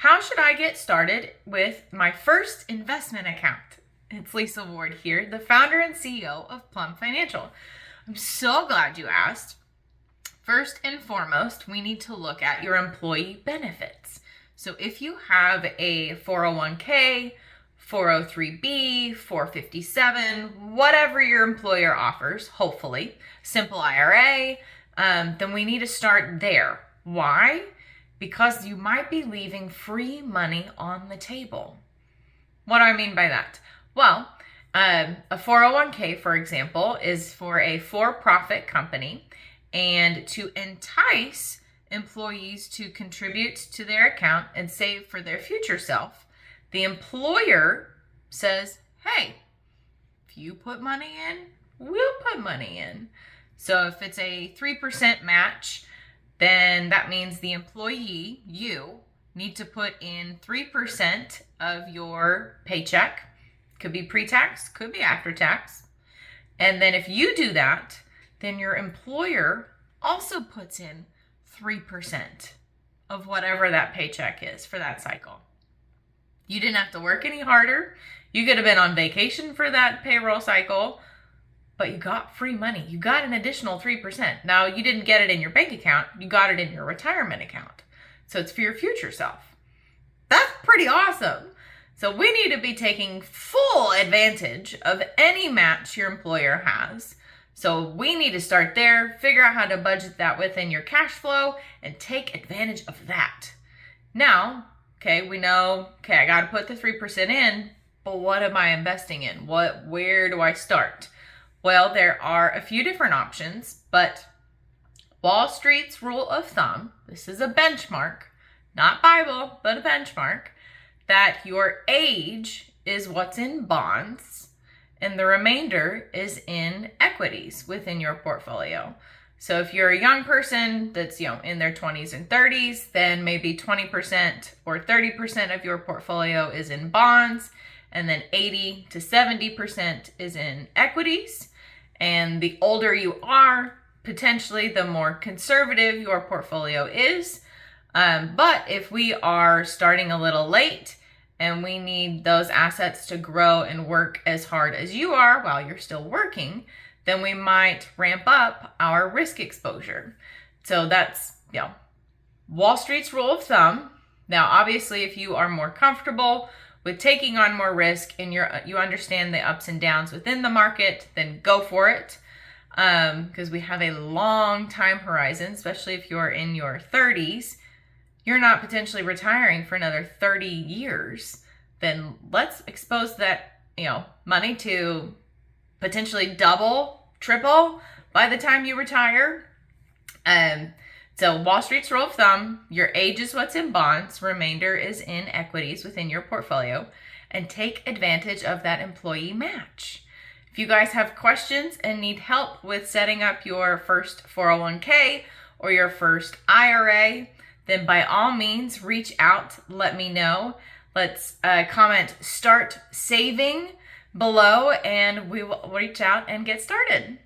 How should I get started with my first investment account? It's Lisa Ward here, the founder and CEO of Plum Financial. I'm so glad you asked. First and foremost, we need to look at your employee benefits. So if you have a 401k, 403b, 457, whatever your employer offers, hopefully, simple IRA, then we need to start there. Why? Because you might be leaving free money on the table. What do I mean by that? Well, a 401k, for example, is for a for-profit company, and to entice employees to contribute to their account and save for their future self, the employer says, hey, if you put money in, we'll put money in. So if it's a 3% match, then that means the employee, you, need to put in 3% of your paycheck. Could be pre-tax, could be after tax. And then if you do that, then your employer also puts in 3% of whatever that paycheck is for that cycle. You didn't have to work any harder. You could have been on vacation for that payroll cycle, but you got free money. You got an additional 3%. Now, you didn't get it in your bank account. You got it in your retirement account. So it's for your future self. That's pretty awesome. So we need to be taking full advantage of any match your employer has. So we need to start there, figure out how to budget that within your cash flow, and take advantage of that. Now, we know, I got to put the 3% in, but what am I investing in? Where do I start? Well, there are a few different options, but Wall Street's rule of thumb, this is a benchmark, not Bible, but a benchmark, that your age is what's in bonds and the remainder is in equities within your portfolio. So if you're a young person that's, in their 20s and 30s, then maybe 20% or 30% of your portfolio is in bonds, and then 80 to 70% is in equities. And the older you are, potentially the more conservative your portfolio is. But if we are starting a little late and we need those assets to grow and work as hard as you are while you're still working, then we might ramp up our risk exposure. So that's, Wall Street's rule of thumb. Now, obviously, if you are more comfortable with taking on more risk and you understand the ups and downs within the market, then go for it. Because we have a long time horizon, especially if you're in your 30s. You're not potentially retiring for another 30 years. Then let's expose that, money to potentially double, triple by the time you retire. So Wall Street's rule of thumb, your age is what's in bonds, remainder is in equities within your portfolio, and take advantage of that employee match. If you guys have questions and need help with setting up your first 401k or your first IRA, then by all means, reach out, let me know. Let's comment start saving below and we will reach out and get started.